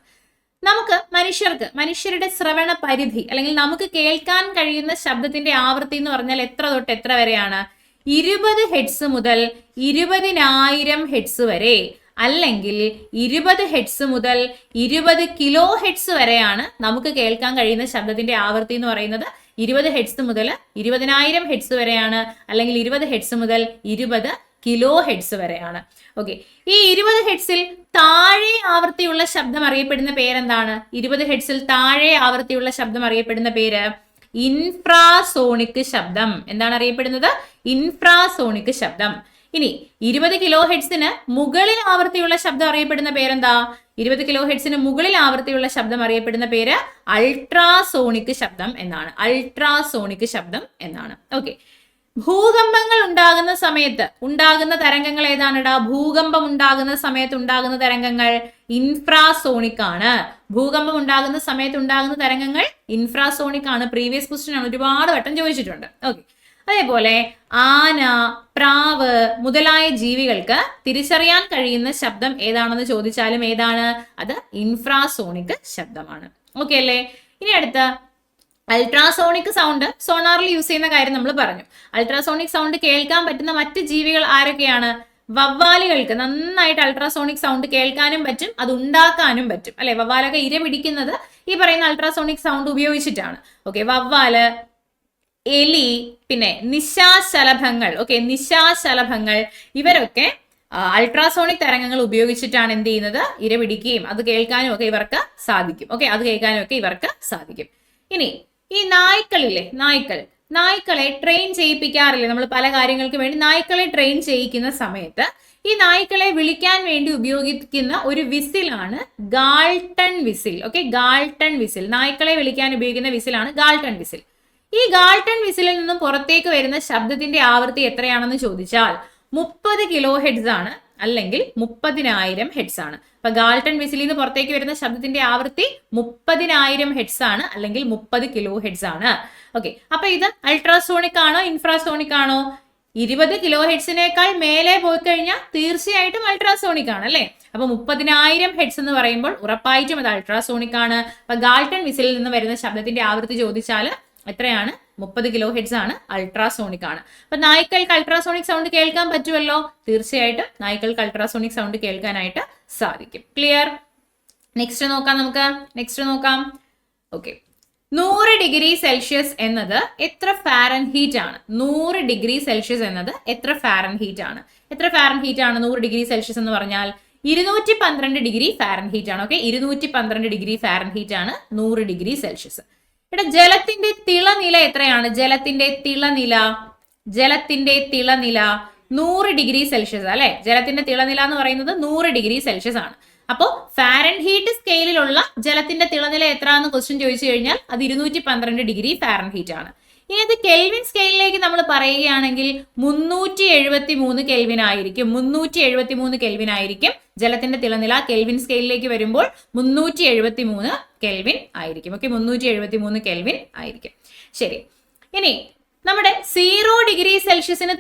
നമുക്ക് മനുഷ്യരുടെ ശ്രവണ പരിധി അല്ലെങ്കിൽ നമുക്ക് കേൾക്കാൻ കഴിയുന്ന ശബ്ദത്തിന്റെ ആവൃത്തി എന്ന് പറഞ്ഞാൽ എത്ര തൊട്ട് എത്ര വരെയാണ്? 20 ഹെഡ്സ് മുതൽ 20,000 ഹെഡ്സ് വരെ, അല്ലെങ്കിൽ 20 ഹെഡ്സ് മുതൽ 20 കിലോ ഹെഡ്സ് വരെയാണ് നമുക്ക് കേൾക്കാൻ കഴിയുന്ന ശബ്ദത്തിന്റെ ആവൃത്തി എന്ന് പറയുന്നത്. 20 ഹെഡ്സ് മുതൽ 20,000 ഹെഡ്സ് വരെയാണ്, അല്ലെങ്കിൽ 20 ഹെഡ്സ് മുതൽ 20 കിലോ ഹെഡ്സ് വരെയാണ്. ഓക്കെ, ഈ 20 ഹെഡ്സിൽ താഴെ ആവൃത്തിയുള്ള ശബ്ദം അറിയപ്പെടുന്ന പേരെന്താണ്? 20 ഹെഡ്സിൽ താഴെ ആവൃത്തിയുള്ള ശബ്ദം അറിയപ്പെടുന്ന പേര് ഇൻഫ്രാസോണിക് ശബ്ദം. എന്താണ് അറിയപ്പെടുന്നത്? ഇൻഫ്രാസോണിക് ശബ്ദം. ഇനി 20 കിലോ ഹെഡ്സിന് മുകളിൽ ആവൃത്തിയുള്ള ശബ്ദം അറിയപ്പെടുന്ന പേരെന്താ? 20 കിലോ ഹെഡ്സിന് മുകളിൽ ആവൃത്തിയുള്ള ശബ്ദം അറിയപ്പെടുന്ന പേര് അൾട്രാസോണിക് ശബ്ദം എന്നാണ്. അൾട്രാസോണിക് ശബ്ദം എന്നാണ്. ഓക്കെ, ഭൂകമ്പങ്ങൾ ഉണ്ടാകുന്ന സമയത്ത് ഉണ്ടാകുന്ന തരംഗങ്ങൾ ഏതാണെടാ? ഭൂകമ്പം ഉണ്ടാകുന്ന സമയത്ത് ഉണ്ടാകുന്ന തരംഗങ്ങൾ ഇൻഫ്രാസോണിക് ആണ്. ഭൂകമ്പം ഉണ്ടാകുന്ന സമയത്ത് ഉണ്ടാകുന്ന തരംഗങ്ങൾ ഇൻഫ്രാസോണിക് ആണ്. പ്രീവിയസ് ക്വസ്റ്റ്യൻ ആണ്, ഒരുപാട് വട്ടം ചോദിച്ചിട്ടുണ്ട്. ഓക്കെ, അതേപോലെ ആന, പ്രാവ് മുതലായ ജീവികൾക്ക് തിരിച്ചറിയാൻ കഴിയുന്ന ശബ്ദം ഏതാണെന്ന് ചോദിച്ചാലും ഏതാണ്? അത് ഇൻഫ്രാസോണിക് ശബ്ദമാണ്. ഓക്കെ അല്ലേ? ഇനി അടുത്ത അൾട്രാസോണിക് സൗണ്ട് സോണാറിൽ യൂസ് ചെയ്യുന്ന കാര്യം നമ്മൾ പറഞ്ഞു. അൾട്രാസോണിക് സൗണ്ട് കേൾക്കാൻ പറ്റുന്ന മറ്റ് ജീവികൾ ആരൊക്കെയാണ്? വവ്വാലുകൾക്ക് നന്നായിട്ട് അൾട്രാസോണിക് സൗണ്ട് കേൾക്കാനും പറ്റും, അത് ഉണ്ടാക്കാനും പറ്റും അല്ലെ? വവ്വാലൊക്കെ ഇര പിടിക്കുന്നത് ഈ പറയുന്ന അൾട്രാസോണിക് സൗണ്ട് ഉപയോഗിച്ചിട്ടാണ്. ഓക്കെ, വവ്വാല്, എലി, പിന്നെ നിശാശലഭങ്ങൾ. ഓക്കെ, നിശാശലഭങ്ങൾ ഇവരൊക്കെ അൾട്രാസോണിക് തരംഗങ്ങൾ ഉപയോഗിച്ചിട്ടാണ് എന്ത് ചെയ്യുന്നത്? ഇര പിടിക്കുകയും അത് കേൾക്കാനും ഒക്കെ ഇവർക്ക് സാധിക്കും. ഓക്കെ, അത് കേൾക്കാനും ഒക്കെ ഇവർക്ക് സാധിക്കും. ഇനി ഈ നായ്ക്കളില്ലേ, നായ്ക്കളെ ട്രെയിൻ ചെയ്യിപ്പിക്കാറില്ലേ നമ്മൾ പല കാര്യങ്ങൾക്ക് വേണ്ടി? നായ്ക്കളെ ട്രെയിൻ ചെയ്യിക്കുന്ന സമയത്ത് ഈ നായ്ക്കളെ വിളിക്കാൻ വേണ്ടി ഉപയോഗിക്കുന്ന ഒരു വിസിലാണ് Galton whistle. Okay, Galton whistle നായ്ക്കളെ വിളിക്കാൻ ഉപയോഗിക്കുന്ന വിസിലാണ് ഗാൾട്ടൺ വിസിൽ. ഈ ഗാൾട്ടൺ വിസിലിൽ നിന്നും പുറത്തേക്ക് വരുന്ന ശബ്ദത്തിന്റെ ആവൃത്തി എത്രയാണെന്ന് ചോദിച്ചാൽ 30 കിലോ ഹെഡ്സ് ആണ്, അല്ലെങ്കിൽ 30,000 ഹെഡ്സ് ആണ്. അപ്പൊ ഗാൾട്ടൺ വിസിലിൽ നിന്ന് പുറത്തേക്ക് വരുന്ന ശബ്ദത്തിന്റെ ആവൃത്തി 30,000 ഹെഡ്സ് ആണ്, അല്ലെങ്കിൽ 30 കിലോ ഹെഡ്സ് ആണ്. ഓക്കെ, അപ്പൊ ഇത് അൾട്രാസോണിക് ആണോ ഇൻഫ്രാസോണിക് ആണോ? 20 കിലോ ഹെഡ്സിനേക്കാൾ മേലെ പോയി കഴിഞ്ഞാൽ തീർച്ചയായിട്ടും അൾട്രാസോണിക് ആണ് അല്ലെ? അപ്പൊ 30,000 ഹെഡ്സ് എന്ന് പറയുമ്പോൾ ഉറപ്പായിട്ടും അത് അൾട്രാസോണിക് ആണ്. അപ്പൊ ഗാൾട്ടൺ വിസിലിൽ നിന്ന് വരുന്ന ശബ്ദത്തിന്റെ ആവൃത്തി ചോദിച്ചാൽ എത്രയാണ്? 30 കിലോ ഹെഡ്സ് ആണ്, അൾട്രാസോണിക് ആണ്. അപ്പൊ നായ്ക്കൾക്ക് അൾട്രാസോണിക് സൗണ്ട് കേൾക്കാൻ പറ്റുമല്ലോ? തീർച്ചയായിട്ടും നായ്ക്കൾക്ക് അൾട്രാസോണിക് സൗണ്ട് കേൾക്കാനായിട്ട് സാധിക്കും. ക്ലിയർ? നെക്സ്റ്റ് നോക്കാം, നമുക്ക് നെക്സ്റ്റ് നോക്കാം. ഓക്കെ, 100 ഡിഗ്രി സെൽഷ്യസ് എന്നത് എത്ര ഫാരൻഹീറ്റ് ആണ്? 100 ഡിഗ്രി സെൽഷ്യസ് എന്നത് എത്ര ഫാരൻഹീറ്റ് ആണ്? എത്ര ഫാരൻഹീറ്റ് ആണ് 100 ഡിഗ്രി സെൽഷ്യസ് എന്ന് പറഞ്ഞാൽ? 212 ഡിഗ്രി ഫാരൻഹീറ്റ് ആണ്. ഓക്കെ, 212 ഡിഗ്രി ഫാരൻഹീറ്റ് ആണ് 100 ഡിഗ്രി സെൽഷ്യസ്. ഇവിടെ ജലത്തിന്റെ തിളനില എത്രയാണ്? ജലത്തിന്റെ തിളനില 100 ഡിഗ്രി സെൽഷ്യസ് അല്ലെ? ജലത്തിന്റെ തിളനില എന്ന് പറയുന്നത് 100 ഡിഗ്രി സെൽഷ്യസ് ആണ്. അപ്പോ ഫാരൻഹീറ്റ് സ്കെയിലിലുള്ള ജലത്തിന്റെ തിളനില എത്ര എന്ന് ക്വസ്റ്റ്യൻ ചോദിച്ചു കഴിഞ്ഞാൽ അത് 212 ഡിഗ്രി ഫാരൻഹീറ്റ് ആണ്. ഇനി അത് കെൽവിൻ സ്കെയിലിലേക്ക് നമ്മൾ പറയുകയാണെങ്കിൽ 373 കെൽവിൻ ആയിരിക്കും. 373 കെൽവിൻ ആയിരിക്കും ജലത്തിന്റെ തിളനില. കെൽവിൻ സ്കെയിലിലേക്ക് വരുമ്പോൾ 373 കെൽവിൻ ആയിരിക്കും. ഓക്കെ, 373 കെൽവിൻ ആയിരിക്കും. ശരി, ഇനി നമ്മുടെ 0 ഡിഗ്രി സെൽഷ്യസിന്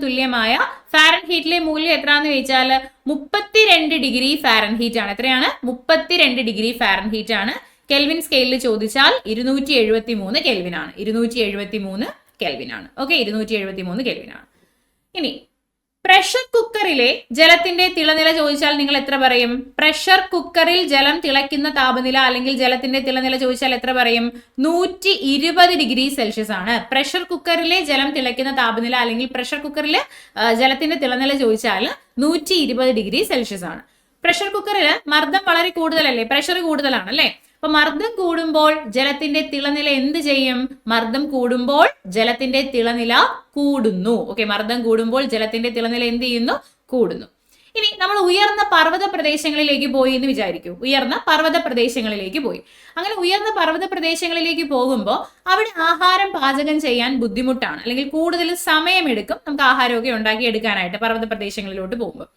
തുല്യമായ ഫാരൻഹീറ്റിലെ മൂല്യം എത്രയാണെന്ന് ചോദിച്ചാൽ 32 ഡിഗ്രി ഫാരൻഹീറ്റ് ആണ്. എത്രയാണ്? 32 ഡിഗ്രി ഫാരൻഹീറ്റ് ആണ്. കെൽവിൻ സ്കെയിലിൽ ചോദിച്ചാൽ 273 കെൽവിൻ ആണ്. 273 കെൽവിൻ ആണ്. ഓക്കെ, 273 കെൽവിൻ ആണ്. ഇനി പ്രഷർ കുക്കറിലെ ജലത്തിന്റെ തിളനില ചോദിച്ചാൽ നിങ്ങൾ എത്ര പറയും? പ്രഷർ കുക്കറിൽ ജലം തിളയ്ക്കുന്ന താപനില അല്ലെങ്കിൽ ജലത്തിന്റെ തിളനില ചോദിച്ചാൽ എത്ര പറയും? 120 ഡിഗ്രി സെൽഷ്യസ് ആണ്. പ്രഷർ കുക്കറിലെ ജലം തിളയ്ക്കുന്ന താപനില അല്ലെങ്കിൽ പ്രഷർ കുക്കറിലെ ജലത്തിന്റെ തിളനില ചോദിച്ചാൽ 120 ഡിഗ്രി സെൽഷ്യസ് ആണ്. പ്രഷർ കുക്കറിൽ മർദ്ദം വളരെ കൂടുതലല്ലേ, പ്രഷർ കൂടുതലാണ് അല്ലേ? അപ്പൊ മർദ്ദം കൂടുമ്പോൾ ജലത്തിന്റെ തിളനില എന്ത് ചെയ്യും? മർദ്ദം കൂടുമ്പോൾ ജലത്തിന്റെ തിളനില കൂടുന്നു. ഓക്കെ, മർദ്ദം കൂടുമ്പോൾ ജലത്തിന്റെ തിളനില എന്ത് ചെയ്യുന്നു? കൂടുന്നു. ഇനി നമ്മൾ ഉയർന്ന പർവ്വത പ്രദേശങ്ങളിലേക്ക് പോയി എന്ന് വിചാരിക്കൂ. ഉയർന്ന പർവ്വത പ്രദേശങ്ങളിലേക്ക് പോയി. അങ്ങനെ ഉയർന്ന പർവ്വത പ്രദേശങ്ങളിലേക്ക് പോകുമ്പോൾ അവിടെ ആഹാരം പാചകം ചെയ്യാൻ ബുദ്ധിമുട്ടാണ്, അല്ലെങ്കിൽ കൂടുതൽ സമയമെടുക്കും നമുക്ക് ആഹാരമൊക്കെ ഉണ്ടാക്കി എടുക്കാനായിട്ട് പർവ്വത പ്രദേശങ്ങളിലോട്ട് പോകുമ്പോൾ.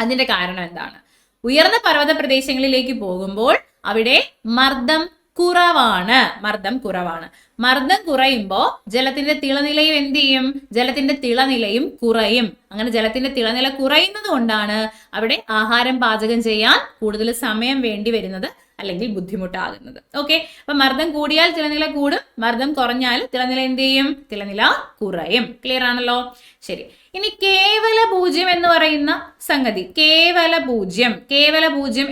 അതിന്റെ കാരണം എന്താണ്? ഉയർന്ന പർവ്വത പ്രദേശങ്ങളിലേക്ക് പോകുമ്പോൾ അവിടെ മർദ്ദം കുറവാണ്. മർദ്ദം കുറയുമ്പോൾ ജലത്തിന്റെ തിളനിലയും എന്ത് ചെയ്യും? ജലത്തിന്റെ തിളനിലയും കുറയും. അങ്ങനെ ജലത്തിന്റെ തിളനില കുറയുന്നത് കൊണ്ടാണ് അവിടെ ആഹാരം പാചകം ചെയ്യാൻ കൂടുതൽ സമയം വേണ്ടി വരുന്നത് അല്ലെങ്കിൽ ബുദ്ധിമുട്ടാകുന്നത്. ഓക്കെ, അപ്പൊ മർദ്ദം കൂടിയാൽ തിളനില കൂടും, മർദ്ദം കുറഞ്ഞാൽ തിളനില എന്ത് ചെയ്യും? തിളനില കുറയും. ക്ലിയർ ആണല്ലോ? ശരി, ഇനി കേവല പൂജ്യം എന്ന് പറയുന്ന സംഗതി. കേവല പൂജ്യം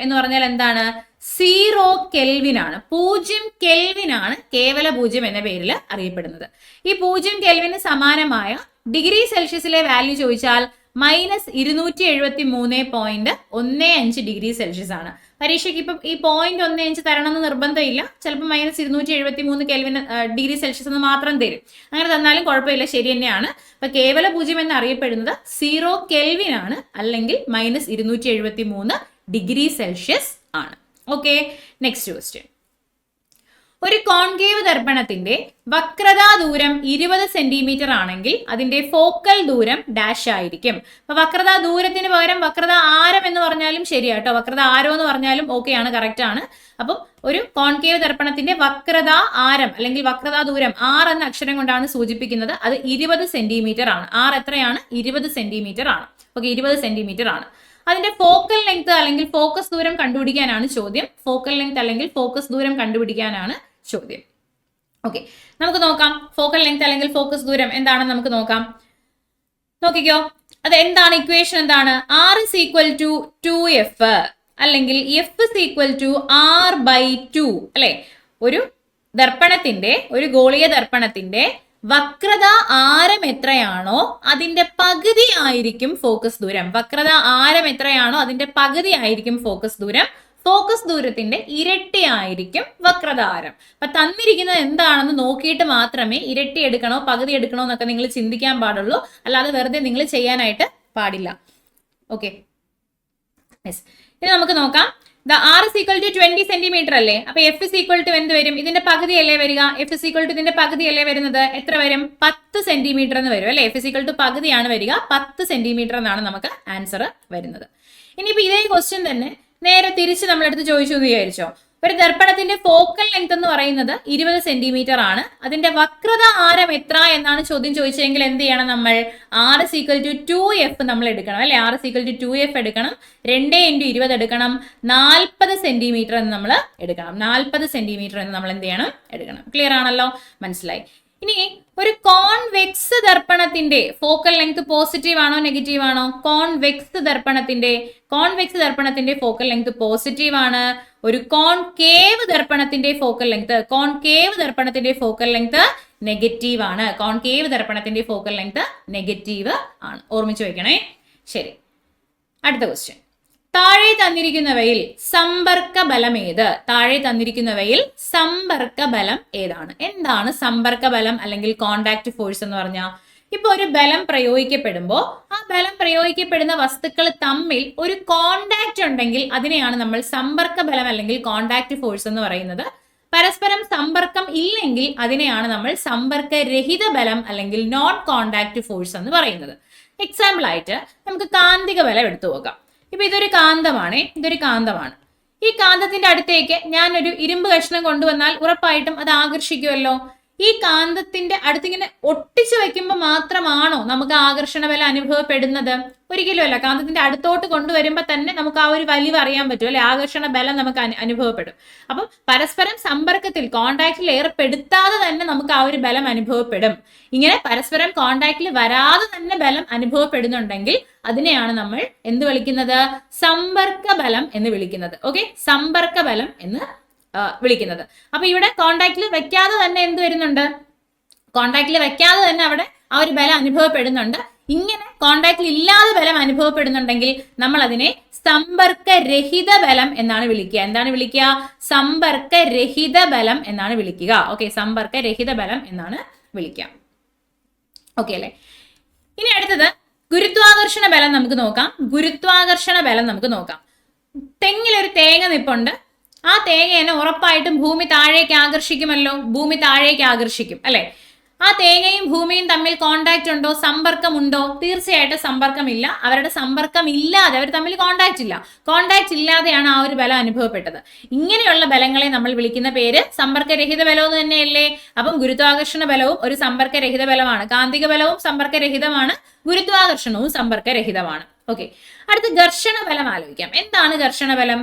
എന്ന് പറഞ്ഞാൽ എന്താണ്? 0 കെൽവിൻ ആണ്. 0 കെൽവിൻ ആണ് കേവല പൂജ്യം എന്ന പേരിൽ അറിയപ്പെടുന്നത്. ഈ 0 കെൽവിന് സമാനമായ ഡിഗ്രി സെൽഷ്യസിലെ വാല്യൂ ചോദിച്ചാൽ -273.15 ഡിഗ്രി സെൽഷ്യസ് ആണ്. പരീക്ഷയ്ക്ക് ഇപ്പം ഈ 0.15 തരണമെന്ന് നിർബന്ധമില്ല. ചിലപ്പോൾ -273 കെൽവിൻ ഡിഗ്രി സെൽഷ്യസ് എന്ന് മാത്രം തരും. അങ്ങനെ തന്നാലും കുഴപ്പമില്ല, ശരി തന്നെയാണ്. അപ്പൊ കേവല പൂജ്യം എന്ന് അറിയപ്പെടുന്നത് 0 കെൽവിൻ ആണ്, അല്ലെങ്കിൽ -273 ഡിഗ്രി സെൽഷ്യസ് ആണ്. Okay, next question. ഒരു കോൺകേവ് ദർപ്പണത്തിന്റെ വക്രതാ ദൂരം 20 സെന്റിമീറ്റർ ആണെങ്കിൽ അതിന്റെ ഫോക്കൽ ദൂരം ഡാഷ് ആയിരിക്കും. അപ്പൊ വക്രതാ ദൂരത്തിന് പകരം വക്രതാ ആരം എന്ന് പറഞ്ഞാലും ശരിയാട്ടോ. വക്രതാ ആരം എന്ന് പറഞ്ഞാലും ഓക്കെ ആണ്, കറക്റ്റ് ആണ്. അപ്പം ഒരു കോൺകേവ് ദർപ്പണത്തിന്റെ വക്രതാ ആരം അല്ലെങ്കിൽ വക്രതാ ദൂരം R എന്ന അക്ഷരം കൊണ്ടാണ് സൂചിപ്പിക്കുന്നത്. അത് 20 സെന്റിമീറ്റർ ആണ്. R എത്രയാണ്? 20 സെന്റിമീറ്റർ ആണ്. ഓക്കെ, 20 സെന്റിമീറ്റർ ആണ്. അതിന്റെ ഫോക്കൽ ലെങ്ത് അല്ലെങ്കിൽ ഫോക്കസ് ദൂരം കണ്ടുപിടിക്കാനാണ് ചോദ്യം. ഫോക്കൽ ലെങ്ത് അല്ലെങ്കിൽ ഫോക്കസ് ദൂരം കണ്ടുപിടിക്കാനാണ് ചോദ്യം. ഓക്കെ, നമുക്ക് നോക്കാം ഫോക്കൽ ലെങ്ത് അല്ലെങ്കിൽ ഫോക്കസ് ദൂരം എന്താണെന്ന് നമുക്ക് നോക്കാം. നോക്കിക്കോ, അത് എന്താണ്? ഇക്വേഷൻ എന്താണ്? R is equal to 2F അല്ലെങ്കിൽ F is equal to R/2 അല്ലെ? ഒരു ദർപ്പണത്തിന്റെ, ഒരു ഗോളീയ ദർപ്പണത്തിന്റെ വക്രത ആരം എത്രയാണോ അതിന്റെ പകുതി ആയിരിക്കും ഫോക്കസ് ദൂരം. വക്രത ആരം എത്രയാണോ അതിന്റെ പകുതി ആയിരിക്കും ഫോക്കസ് ദൂരം. ഫോക്കസ് ദൂരത്തിന്റെ ഇരട്ടി ആയിരിക്കും വക്രത ആരം. അപ്പൊ തന്നിരിക്കുന്നത് എന്താണെന്ന് നോക്കിയിട്ട് മാത്രമേ ഇരട്ടി എടുക്കണോ പകുതി എടുക്കണോ എന്നൊക്കെ നിങ്ങൾ ചിന്തിക്കാൻ പാടുള്ളൂ. അല്ലാതെ വെറുതെ നിങ്ങൾ ചെയ്യാനായിട്ട് പാടില്ല. Okay, yes. ഇനി നമുക്ക് നോക്കാം. R is equal to 20 centimetre അല്ലേ? അപ്പൊ F is equal to എന്ത് വരും? ഇതിന്റെ പകുതി അല്ലേ വരിക? F is equal to ഇതിന്റെ പകുതി അല്ലേ വരുന്നത്? എത്ര വരും? 10 സെന്റിമീറ്റർ എന്ന് വരും അല്ലെ? F is equal to പകുതിയാണ് വരിക. 10 സെന്റിമീറ്റർ എന്നാണ് നമുക്ക് ആൻസർ വരുന്നത്. ഇനിയിപ്പോ ഇതേ ക്വസ്റ്റ്യൻ തന്നെ നേരെ തിരിച്ച് നമ്മളെടുത്ത് ചോദിച്ചു എന്ന് വിചാരിച്ചോ. ഒരു ദർപ്പണത്തിന്റെ ഫോക്കൽ ലെങ്ത് എന്ന് പറയുന്നത് 20 സെന്റിമീറ്റർ ആണ്. അതിന്റെ വക്രത ആരം എത്ര എന്നാണ് ചോദ്യം ചോദിച്ചെങ്കിൽ എന്ത് ചെയ്യണം? നമ്മൾ R is equal to 2F നമ്മൾ എടുക്കണം അല്ലെ? R is equal to 2F എടുക്കണം. 2 × 20 എടുക്കണം. 40 സെന്റിമീറ്റർ എന്ന് നമ്മൾ എടുക്കണം. 40 സെന്റിമീറ്റർ എന്ന് നമ്മൾ എന്ത് ചെയ്യണം? എടുക്കണം. ക്ലിയർ ആണല്ലോ? മനസ്സിലായി. ഇനി ഒരു കോൺവെക്സ് ദർപ്പണത്തിന്റെ ഫോക്കൽ ലെങ്ത് പോസിറ്റീവ് ആണോ നെഗറ്റീവ് ആണോ? കോൺവെക്സ് ദർപ്പണത്തിന്റെ ഫോക്കൽ ലെങ്ത് പോസിറ്റീവ് ആണ്. ഒരു കോൺകേവ് ദർപ്പണത്തിന്റെ ഫോക്കൽ ലെങ്ത് നെഗറ്റീവ് ആണ്. കോൺകേവ് ദർപ്പണത്തിന്റെ ഫോക്കൽ ലെങ്ത് നെഗറ്റീവ് ആണ്. ഓർമ്മിച്ചു വെക്കണേ. ശരി, അടുത്ത ക്വസ്റ്റ്യൻ. താഴെ തന്നിരിക്കുന്നവയിൽ സമ്പർക്ക ബലം ഏത്? സമ്പർക്ക ബലം ഏതാണ്? എന്താണ് സമ്പർക്ക ബലം അല്ലെങ്കിൽ കോണ്ടാക്ട് ഫോഴ്സ് എന്ന് പറഞ്ഞാൽ? ഇപ്പൊ ഒരു ബലം പ്രയോഗിക്കപ്പെടുമ്പോൾ ആ ബലം പ്രയോഗിക്കപ്പെടുന്ന വസ്തുക്കൾ തമ്മിൽ ഒരു കോണ്ടാക്ട് ഉണ്ടെങ്കിൽ അതിനെയാണ് നമ്മൾ സമ്പർക്ക ബലം അല്ലെങ്കിൽ കോണ്ടാക്ട് ഫോഴ്സ് എന്ന് പറയുന്നത്. പരസ്പരം സമ്പർക്കം ഇല്ലെങ്കിൽ അതിനെയാണ് നമ്മൾ സമ്പർക്കരഹിത ബലം അല്ലെങ്കിൽ നോൺ കോണ്ടാക്ട് ഫോഴ്സ് എന്ന് പറയുന്നത്. എക്സാമ്പിൾ ആയിട്ട് നമുക്ക് കാന്തിക ബലം എടുത്തു നോക്കാം. ഇപ്പൊ ഇതൊരു കാന്തമാണ്. ഈ കാന്തത്തിന്റെ അടുത്തേക്ക് ഞാൻ ഒരു ഇരുമ്പ് കഷ്ണം കൊണ്ടുവന്നാൽ ഉറപ്പായിട്ടും അത് ആകർഷിക്കുമല്ലോ. ഈ കാന്തത്തിന്റെ അടുത്തിങ്ങനെ ഒട്ടിച്ചു വെക്കുമ്പോൾ മാത്രമാണോ നമുക്ക് ആകർഷണ ബലം അനുഭവപ്പെടുന്നത്? ഒരിക്കലും അല്ല. കാന്തത്തിന്റെ അടുത്തോട്ട് കൊണ്ടുവരുമ്പോൾ തന്നെ നമുക്ക് ആ ഒരു വലിവ് അറിയാൻ പറ്റും അല്ലെ, ആകർഷണ ബലം നമുക്ക് അനുഭവപ്പെടും. അപ്പം പരസ്പരം സമ്പർക്കത്തിൽ കോണ്ടാക്റ്റിൽ ഏർപ്പെടുത്താതെ തന്നെ നമുക്ക് ആ ഒരു ബലം അനുഭവപ്പെടും. ഇങ്ങനെ പരസ്പരം കോണ്ടാക്റ്റിൽ വരാതെ തന്നെ ബലം അനുഭവപ്പെടുന്നുണ്ടെങ്കിൽ അതിനെയാണ് നമ്മൾ എന്ത് വിളിക്കുന്നത്? സമ്പർക്ക ബലം എന്ന് വിളിക്കുന്നത്. ഓക്കെ, സമ്പർക്ക ബലം എന്ന് വിളിക്കുന്നത്. അപ്പൊ ഇവിടെ കോണ്ടാക്റ്റിൽ വെക്കാതെ തന്നെ എന്ത് വരുന്നുണ്ട്? കോണ്ടാക്റ്റിൽ വെക്കാതെ തന്നെ അവിടെ ആ ഒരു ബലം അനുഭവപ്പെടുന്നുണ്ട്. ഇങ്ങനെ കോണ്ടാക്റ്റിൽ ഇല്ലാതെ ബലം അനുഭവപ്പെടുന്നുണ്ടെങ്കിൽ നമ്മൾ അതിനെ സമ്പർക്കരഹിത ബലം എന്നാണ് വിളിക്കുക. എന്താണ് വിളിക്കുക? സമ്പർക്കരഹിത ബലം എന്നാണ് വിളിക്കുക. ഓക്കെ, സമ്പർക്കരഹിത ബലം എന്നാണ് വിളിക്കുക. ഓക്കെ അല്ലെ? ഇനി അടുത്തത് ഗുരുത്വാകർഷണ ബലം നമുക്ക് നോക്കാം. തെങ്ങിലൊരു തേങ്ങ നിപ്പുണ്ട്. ആ തേങ്ങേനെ ഉറപ്പായിട്ടും ഭൂമി താഴേക്ക് ആകർഷിക്കുമല്ലോ. ഭൂമി താഴേക്ക് ആകർഷിക്കും അല്ലെ? ആ തേങ്ങയും ഭൂമിയും തമ്മിൽ കോണ്ടാക്ട് ഉണ്ടോ? സമ്പർക്കമുണ്ടോ? തീർച്ചയായിട്ടും സമ്പർക്കമില്ല. അവരുടെ സമ്പർക്കം ഇല്ലാതെ, അവർ തമ്മിൽ കോണ്ടാക്ട് ഇല്ലാതെയാണ് ആ ഒരു ബലം അനുഭവപ്പെട്ടത്. ഇങ്ങനെയുള്ള ബലങ്ങളെ നമ്മൾ വിളിക്കുന്ന പേര് സമ്പർക്കരഹിത ബലം എന്ന് തന്നെയല്ലേ? അപ്പം ഗുരുത്വാകർഷണ ബലവും ഒരു സമ്പർക്കരഹിത ബലമാണ്. കാന്തിക ബലവും സമ്പർക്കരഹിതമാണ്, ഗുരുത്വാകർഷണവും സമ്പർക്കരഹിതമാണ്. ഓക്കെ, അടുത്ത് ഘർഷണ ബലം ആലോചിക്കാം. എന്താണ് ഘർഷണ ബലം?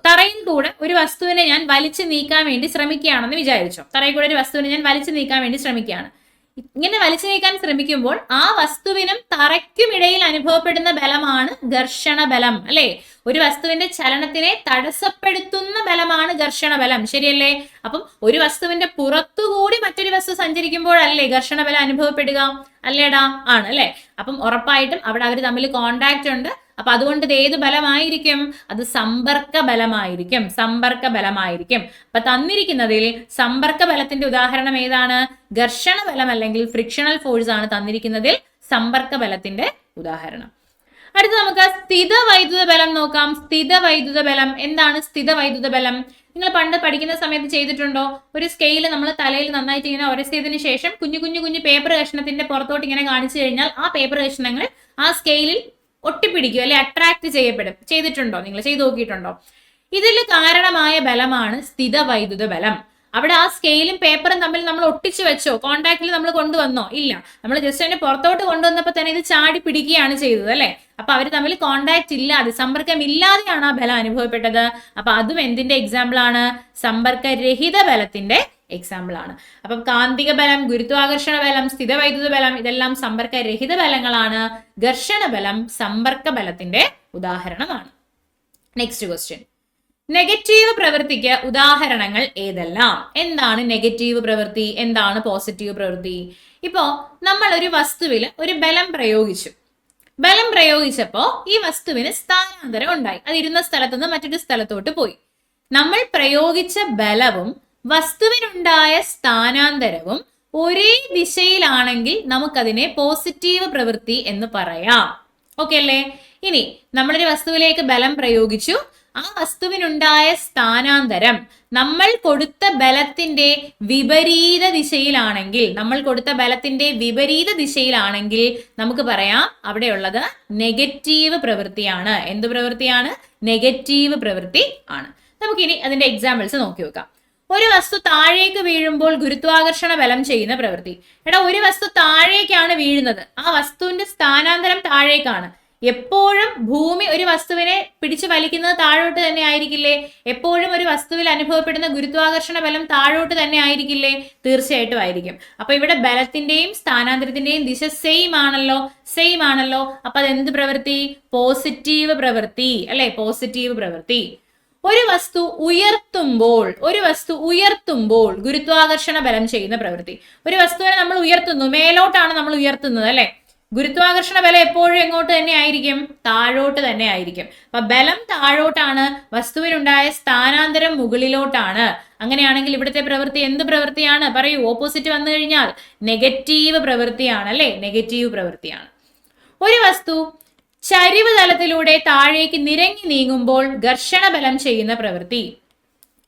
തറയിൽ കൂടെ ഒരു വസ്തുവിനെ ഞാൻ വലിച്ചു നീക്കാൻ വേണ്ടി ശ്രമിക്കുകയാണെന്ന് വിചാരിച്ചോ. തറയിൽ കൂടെ ഒരു വസ്തുവിനെ ഞാൻ വലിച്ചു നീക്കാൻ വേണ്ടി ശ്രമിക്കുകയാണ്. ഇങ്ങനെ വലിച്ചു നീക്കാൻ ശ്രമിക്കുമ്പോൾ ആ വസ്തുവിനും തറയ്ക്കും ഇടയിൽ അനുഭവപ്പെടുന്ന ബലമാണ് ഘർഷണ ബലം അല്ലെ? ഒരു വസ്തുവിന്റെ ചലനത്തിനെ തടസ്സപ്പെടുത്തുന്ന ബലമാണ് ഘർഷണ ബലം. ശരിയല്ലേ? അപ്പം ഒരു വസ്തുവിന്റെ പുറത്തുകൂടി മറ്റൊരു വസ്തു സഞ്ചരിക്കുമ്പോഴല്ലേ ഘർഷണ ബലം അനുഭവപ്പെടുക? അല്ലേടാ? ആണ് അല്ലെ? അപ്പം ഉറപ്പായിട്ടും അവിടെ അവർ തമ്മിൽ കോണ്ടാക്ട് ഉണ്ട്. അപ്പൊ അതുകൊണ്ട് ഇത് ഏത് ബലമായിരിക്കും? അത് സമ്പർക്ക ബലമായിരിക്കും. അപ്പൊ തന്നിരിക്കുന്നതിൽ സമ്പർക്ക ബലത്തിന്റെ ഉദാഹരണം ഏതാണ്? ഘർഷണ ബലം അല്ലെങ്കിൽ ഫ്രിക്ഷണൽ ഫോഴ്സ് ആണ് തന്നിരിക്കുന്നതിൽ സമ്പർക്ക ബലത്തിന്റെ ഉദാഹരണം. അടുത്ത നമുക്ക് സ്ഥിത വൈദ്യുത ബലം നോക്കാം. സ്ഥിത വൈദ്യുത ബലം എന്താണ്? സ്ഥിത വൈദ്യുത ബലം നിങ്ങൾ പണ്ട് പഠിക്കുന്ന സമയത്ത് ചെയ്തിട്ടുണ്ടോ? ഒരു സ്കെയിൽ നമ്മൾ തലയിൽ നന്നായിട്ട് ഇങ്ങനെ ഉരസിയതിനു ശേഷം കുഞ്ഞു പേപ്പർ കഷ്ണത്തിന്റെ പുറത്തോട്ട് ഇങ്ങനെ കാണിച്ചു കഴിഞ്ഞാൽ ആ പേപ്പർ കഷ്ണങ്ങൾ ആ സ്കെയിലിൽ ഒട്ടിപ്പിടിക്കും അല്ലെ, അട്രാക്ട് ചെയ്തിട്ടുണ്ടോ? നിങ്ങൾ ചെയ്തു നോക്കിയിട്ടുണ്ടോ? ഇതിൽ കാരണമായ ബലമാണ് സ്ഥിത വൈദ്യുത ബലം. അവിടെ ആ സ്കെയിലും പേപ്പറും തമ്മിൽ നമ്മൾ ഒട്ടിച്ചു വെച്ചോ? കോണ്ടാക്റ്റിൽ നമ്മൾ കൊണ്ടുവന്നോ? ഇല്ല. നമ്മൾ ജസ്റ്റ് അതിനെ പുറത്തോട്ട് കൊണ്ടുവന്നപ്പോൾ തന്നെ ഇത് ചാടി പിടിക്കുകയാണ് ചെയ്തത് അല്ലെ? അപ്പൊ അവർ തമ്മിൽ കോണ്ടാക്ട് ഇല്ലാതെ, സമ്പർക്കം ഇല്ലാതെയാണ് ആ ബലം അനുഭവപ്പെട്ടത്. അപ്പൊ അതും എന്തിന്റെ എക്സാമ്പിൾ ആണ്? സമ്പർക്കരഹിത ബലത്തിന്റെ എക്സാമ്പിൾ ആണ്. അപ്പം കാന്തിക ബലം, ഗുരുത്വാകർഷണ ബലം, സ്ഥിത വൈദ്യുത ബലം ഇതെല്ലാം സമ്പർക്കരഹിത ബലങ്ങളാണ്. ഘർഷണ ബലം സമ്പർക്ക ബലത്തിന്റെ ഉദാഹരണമാണ്. നെക്സ്റ്റ് ക്വസ്റ്റ്യൻ, നെഗറ്റീവ് പ്രവൃത്തിക്ക് ഉദാഹരണങ്ങൾ ഏതെല്ലാം? എന്താണ് നെഗറ്റീവ് പ്രവൃത്തി? എന്താണ് പോസിറ്റീവ് പ്രവൃത്തി? ഇപ്പോ നമ്മൾ ഒരു വസ്തുവിൽ ഒരു ബലം പ്രയോഗിച്ചപ്പോ ഈ വസ്തുവിന് സ്ഥാനാന്തരം ഉണ്ടായി. അത് ഇരുന്ന സ്ഥലത്ത് നിന്ന് മറ്റൊരു സ്ഥലത്തോട്ട് പോയി. നമ്മൾ പ്രയോഗിച്ച ബലവും വസ്തുവിനുണ്ടായ സ്ഥാനാന്തരവും ഒരേ ദിശയിലാണെങ്കിൽ നമുക്കതിനെ പോസിറ്റീവ് പ്രവൃത്തി എന്ന് പറയാം. ഓക്കെ അല്ലേ? ഇനി നമ്മളൊരു വസ്തുവിലേക്ക് ബലം പ്രയോഗിച്ചു. ആ വസ്തുവിനുണ്ടായ സ്ഥാനാന്തരം നമ്മൾ കൊടുത്ത ബലത്തിന്റെ വിപരീത ദിശയിലാണെങ്കിൽ നമുക്ക് പറയാം അവിടെയുള്ളത് നെഗറ്റീവ് പ്രവൃത്തിയാണ്. എന്ത് പ്രവൃത്തിയാണ്? നെഗറ്റീവ് പ്രവൃത്തി ആണ്. നമുക്കിനി അതിന്റെ എക്സാമ്പിൾസ് നോക്കി നോക്കാം. ഒരു വസ്തു താഴേക്ക് വീഴുമ്പോൾ ഗുരുത്വാകർഷണ ബലം ചെയ്യുന്ന പ്രവൃത്തി. ഒരു വസ്തു താഴേക്കാണ് വീഴുന്നത്. ആ വസ്തുവിന്റെ സ്ഥാനാന്തരം താഴേക്കാണ്. എപ്പോഴും ഭൂമി ഒരു വസ്തുവിനെ പിടിച്ചു വലിക്കുന്നത് താഴോട്ട് തന്നെ ആയിരിക്കില്ലേ? എപ്പോഴും ഒരു വസ്തുവിൽ അനുഭവപ്പെടുന്ന ഗുരുത്വാകർഷണ ബലം താഴോട്ട് തന്നെ ആയിരിക്കില്ലേ? തീർച്ചയായിട്ടും ആയിരിക്കും. അപ്പൊ ഇവിടെ ബലത്തിന്റെയും സ്ഥാനാന്തരത്തിന്റെയും ദിശ സെയിം ആണല്ലോ. അപ്പൊ അതെന്ത് പ്രവൃത്തി? പോസിറ്റീവ് പ്രവൃത്തി അല്ലെ? പോസിറ്റീവ് പ്രവൃത്തി. ഒരു വസ്തു ഉയർത്തുമ്പോൾ ഗുരുത്വാകർഷണ ബലം ചെയ്യുന്ന പ്രവൃത്തി. ഒരു വസ്തുവിനെ നമ്മൾ ഉയർത്തുന്നു, മേലോട്ടാണ് നമ്മൾ ഉയർത്തുന്നത് അല്ലെ? ഗുരുത്വാകർഷണ ബലം എപ്പോഴും എങ്ങോട്ട് തന്നെ ആയിരിക്കും? താഴോട്ട് തന്നെ ആയിരിക്കും. അപ്പൊ ബലം താഴോട്ടാണ്, വസ്തുവിനുണ്ടായ സ്ഥാനാന്തരം മുകളിലോട്ടാണ്. അങ്ങനെയാണെങ്കിൽ ഇവിടുത്തെ പ്രവൃത്തി എന്ത് പ്രവൃത്തിയാണ്? പറയൂ. ഓപ്പോസിറ്റ് വന്നു കഴിഞ്ഞാൽ നെഗറ്റീവ് പ്രവൃത്തിയാണ് അല്ലെ? നെഗറ്റീവ് പ്രവൃത്തിയാണ്. ഒരു വസ്തു ചരിവ് തലത്തിലൂടെ താഴേക്ക് നിരങ്ങി നീങ്ങുമ്പോൾ ഘർഷണ ബലം ചെയ്യുന്ന പ്രവൃത്തി.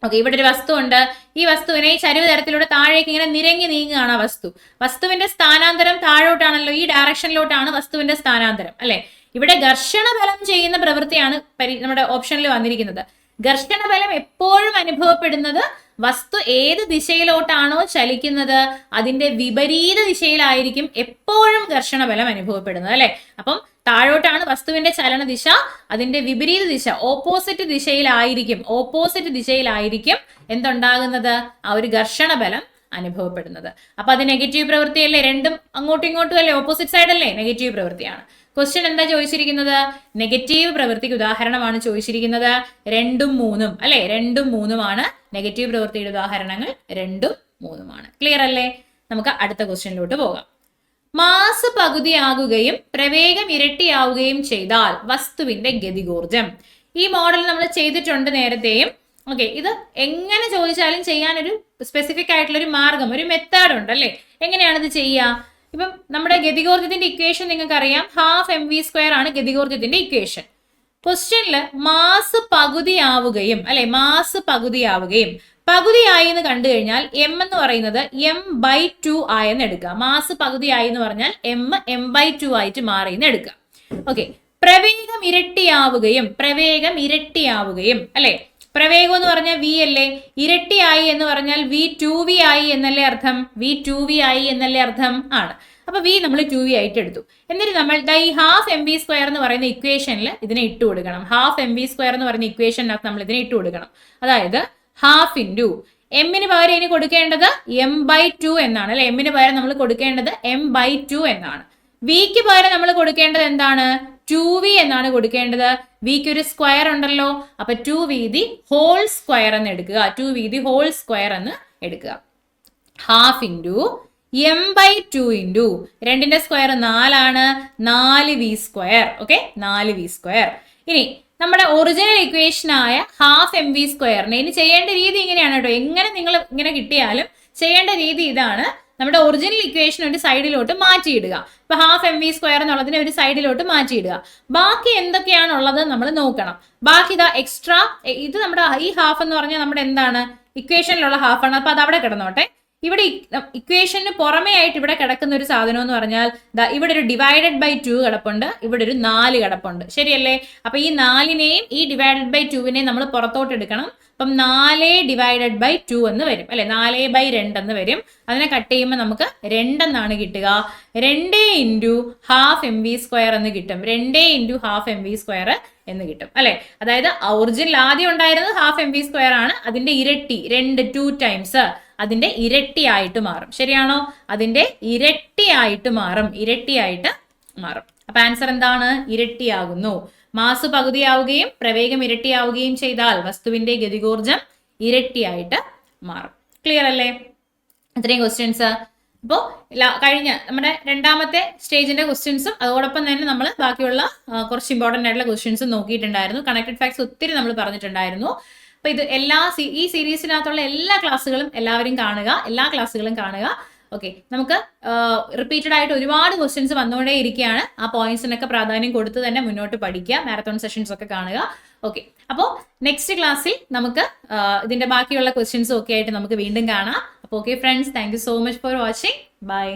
ഓക്കെ, ഇവിടെ ഒരു വസ്തു ഉണ്ട്. ഈ വസ്തുവിനെ ഈ ചരിവ് തരത്തിലൂടെ താഴേക്ക് ഇങ്ങനെ നിരങ്ങി നീങ്ങുകയാണ് ആ വസ്തു. വസ്തുവിന്റെ സ്ഥാനാന്തരം താഴോട്ടാണല്ലോ, ഈ ഡയറക്ഷനിലോട്ടാണ് വസ്തുവിന്റെ സ്ഥാനാന്തരം അല്ലെ. ഇവിടെ ഘർഷണ ബലം ചെയ്യുന്ന പ്രവൃത്തിയാണ് നമ്മുടെ ഓപ്ഷനിൽ വന്നിരിക്കുന്നത്. ഘർഷണ ബലം എപ്പോഴും അനുഭവപ്പെടുന്നത് വസ്തു ഏത് ദിശയിലോട്ടാണോ ചലിക്കുന്നത് അതിന്റെ വിപരീത ദിശയിലായിരിക്കും എപ്പോഴും ഘർഷണ ബലം അനുഭവപ്പെടുന്നത് അല്ലെ. അപ്പം താഴോട്ടാണ് വസ്തുവിന്റെ ചലന ദിശ, അതിന്റെ വിപരീത ദിശ ഓപ്പോസിറ്റ് ദിശയിലായിരിക്കും എന്തുണ്ടാകുന്നത്, ആ ഒരു ഘർഷണ ബലം അനുഭവപ്പെടുന്നത്. അപ്പൊ അത് നെഗറ്റീവ് പ്രവൃത്തിയല്ലേ, രണ്ടും അങ്ങോട്ടും ഇങ്ങോട്ടും അല്ലേ, ഓപ്പോസിറ്റ് സൈഡ് അല്ലേ, നെഗറ്റീവ് പ്രവൃത്തിയാണ്. ക്വസ്റ്റ്യൻ എന്താ ചോദിച്ചിരിക്കുന്നത്, നെഗറ്റീവ് പ്രവൃത്തിക്ക് ഉദാഹരണമാണ് ചോദിച്ചിരിക്കുന്നത്. 2ഉം 3ഉം അല്ലെ, 2ഉം 3ഉമാണ് നെഗറ്റീവ് പ്രവൃത്തിയുടെ ഉദാഹരണങ്ങൾ. 2ഉം 3ഉമാണ്. ക്ലിയർ അല്ലേ? നമുക്ക് അടുത്ത ക്വസ്റ്റ്യനിലോട്ട് പോകാം. മാസ് പകുതിയാകുകയും പ്രവേഗം ഇരട്ടിയാവുകയും ചെയ്താൽ വസ്തുവിന്റെ ഗതികോർജം. ഈ മോഡൽ നമ്മൾ ചെയ്തിട്ടുണ്ട് നേരത്തെയും. ഓക്കെ, ഇത് എങ്ങനെ ചോദിച്ചാലും ചെയ്യാനൊരു സ്പെസിഫിക് ആയിട്ടുള്ള ഒരു മാർഗം, ഒരു മെത്തേഡ് ഉണ്ട് അല്ലെ. എങ്ങനെയാണ് ഇത് ചെയ്യുക? ഇപ്പം നമ്മുടെ ഗതികോർജത്തിന്റെ ഇക്വേഷൻ നിങ്ങൾക്ക് അറിയാം, 12mv² ആണ് ഗതികോർജത്തിന്റെ ഇക്വേഷൻ. ക്വസ്റ്റ്യനില് മാസ് പകുതിയാവുകയും അല്ലെ, മാസ് പകുതിയായി എന്ന് കണ്ടു കഴിഞ്ഞാൽ എം എന്ന് പറയുന്നത് m/2 ആയെന്ന് എടുക്കുക. മാസ് പകുതിയായി എന്ന് പറഞ്ഞാൽ m/2 ആയിട്ട് മാറി എന്ന് എടുക്കുക. ഓക്കെ, പ്രവേഗം ഇരട്ടിയാവുകയും അല്ലെ. പ്രവേഗം എന്ന് പറഞ്ഞാൽ v അല്ലേ, ഇരട്ടിയായി എന്ന് പറഞ്ഞാൽ v2v ആയി എന്നല്ലേ അർത്ഥം, v2v ആയി എന്നല്ലേ അർത്ഥം ആണ്. അപ്പൊ v നമ്മൾ 2v ആയിട്ട് എടുത്തു. എന്നിട്ട് നമ്മൾ ഈ 12mv² എന്ന് പറയുന്ന ഇക്വേഷനിൽ ഇതിനെ ഇട്ട് കൊടുക്കണം. 12mv² എന്ന് പറയുന്ന ഇക്വേഷനകത്ത് നമ്മൾ ഇതിനെ ഇട്ട് കൊടുക്കണം. അതായത് 12 ഇൻറ്റു എമ്മിന് പകരം ഇനി കൊടുക്കേണ്ടത് m/2 എന്നാണ് അല്ലെ. എമ്മിന് പകരം നമ്മൾ കൊടുക്കേണ്ടത് m/2 എന്നാണ്. വിക്ക് പകരം നമ്മൾ കൊടുക്കേണ്ടത് എന്താണ്, 2v എന്നാണ് കൊടുക്കേണ്ടത്. വിക്ക് ഒരു സ്ക്വയർ ഉണ്ടല്ലോ, അപ്പൊ 2v ദി ഹോൾ സ്ക്വയർ എന്ന് എടുക്കുക. 2v ദി ഹോൾ സ്ക്വയർ എന്ന് എടുക്കുക. 12 ഇൻറ്റു m/2 ഇൻറ്റു 2ന്റെ സ്ക്വയർ 4 ആണ്, 4v². Okay, 4v². ഇനി നമ്മുടെ ഒറിജിനൽ ഇക്വേഷനായ 12mv² ഇനി ചെയ്യേണ്ട രീതി ഇങ്ങനെയാണ് കേട്ടോ. എങ്ങനെ നിങ്ങൾ ഇങ്ങനെ കിട്ടിയാലും ചെയ്യേണ്ട രീതി ഇതാണ്. നമ്മുടെ ഒറിജിനൽ ഇക്വേഷൻ ഒരു സൈഡിലോട്ട് മാറ്റിയിടുക. ഇപ്പൊ 12mv² എന്നുള്ളതിനെ ഒരു സൈഡിലോട്ട് മാറ്റിയിടുക. ബാക്കി എന്തൊക്കെയാണുള്ളത് നമ്മൾ നോക്കണം. ബാക്കി ഇതാ എക്സ്ട്രാ, ഇത് നമ്മുടെ ഈ ഹാഫ് എന്ന് പറഞ്ഞാൽ നമ്മുടെ എന്താണ്, ഇക്വേഷനിലുള്ള ഹാഫാണ്. അപ്പൊ അത് അവിടെ കിടന്നോട്ടെ. ഇവിടെ ഇക്വേഷന് പുറമേ ആയിട്ട് ഇവിടെ കിടക്കുന്ന ഒരു സാധനം എന്ന് പറഞ്ഞാൽ ഇവിടെ ഒരു /2 കിടപ്പുണ്ട്, ഇവിടെ ഒരു 4 കിടപ്പുണ്ട്. ശരിയല്ലേ? അപ്പൊ ഈ 4നെയും ഈ /2നെയും നമ്മൾ പുറത്തോട്ട് എടുക്കണം. അപ്പം 4/2 എന്ന് വരും അല്ലെ, 4/2 എന്ന് വരും. അതിനെ കട്ട് ചെയ്യുമ്പോൾ നമുക്ക് 2 എന്നാണ് കിട്ടുക. 2 ഇൻറ്റു 12mv² എന്ന് കിട്ടും. 2 ഇൻറ്റു 12mv² എന്ന് കിട്ടും അല്ലെ. അതായത് ഒറിജിനൽ ആദ്യം ഉണ്ടായിരുന്നത് 12mv² ആണ്, അതിന്റെ ഇരട്ടി 2 ടൈംസ് അതിന്റെ ഇരട്ടിയായിട്ട് മാറും. ശരിയാണോ? അതിന്റെ ഇരട്ടിയായിട്ട് മാറും. അപ്പൊ ആൻസർ എന്താണ്? ഇരട്ടിയാകുന്നു. മാസ് പകുതിയാവുകയും പ്രവേഗം ഇരട്ടിയാവുകയും ചെയ്താൽ വസ്തുവിന്റെ ഗതികോർജം ഇരട്ടിയായിട്ട് മാറും. ക്ലിയർ അല്ലേ? ഇത്രയും ക്വസ്റ്റ്യൻസ്. അപ്പോൾ കഴിഞ്ഞ നമ്മുടെ രണ്ടാമത്തെ സ്റ്റേജിന്റെ ക്വസ്റ്റ്യൻസും അതോടൊപ്പം തന്നെ നമ്മൾ ബാക്കിയുള്ള കുറച്ച് ഇമ്പോർട്ടൻ്റ് ആയിട്ടുള്ള ക്വസ്റ്റ്യൻസും നോക്കിയിട്ടുണ്ടായിരുന്നു. കണക്റ്റഡ് ഫാക്ട്സ് ഒത്തിരി നമ്മൾ പറഞ്ഞിട്ടുണ്ടായിരുന്നു. അപ്പൊ ഇത് ഈ സീരീസിനകത്തുള്ള എല്ലാ ക്ലാസ്സുകളും കാണുക. ഓക്കെ, നമുക്ക് റിപ്പീറ്റഡ് ആയിട്ട് ഒരുപാട് ക്വസ്റ്റ്യൻസ് വന്നുകൊണ്ടേ ഇരിക്കുകയാണ്. ആ പോയിന്റ്സിനൊക്കെ പ്രാധാന്യം കൊടുത്ത് തന്നെ മുന്നോട്ട് പഠിക്കുക. മാരത്തോൺ സെഷൻസ് ഒക്കെ കാണുക. ഓക്കെ, അപ്പോൾ നെക്സ്റ്റ് ക്ലാസ്സിൽ നമുക്ക് ഇതിന്റെ ബാക്കിയുള്ള ക്വസ്റ്റ്യൻസും ഒക്കെ ആയിട്ട് നമുക്ക് വീണ്ടും കാണാം. അപ്പോൾ okay friends, thank you so much for watching. By.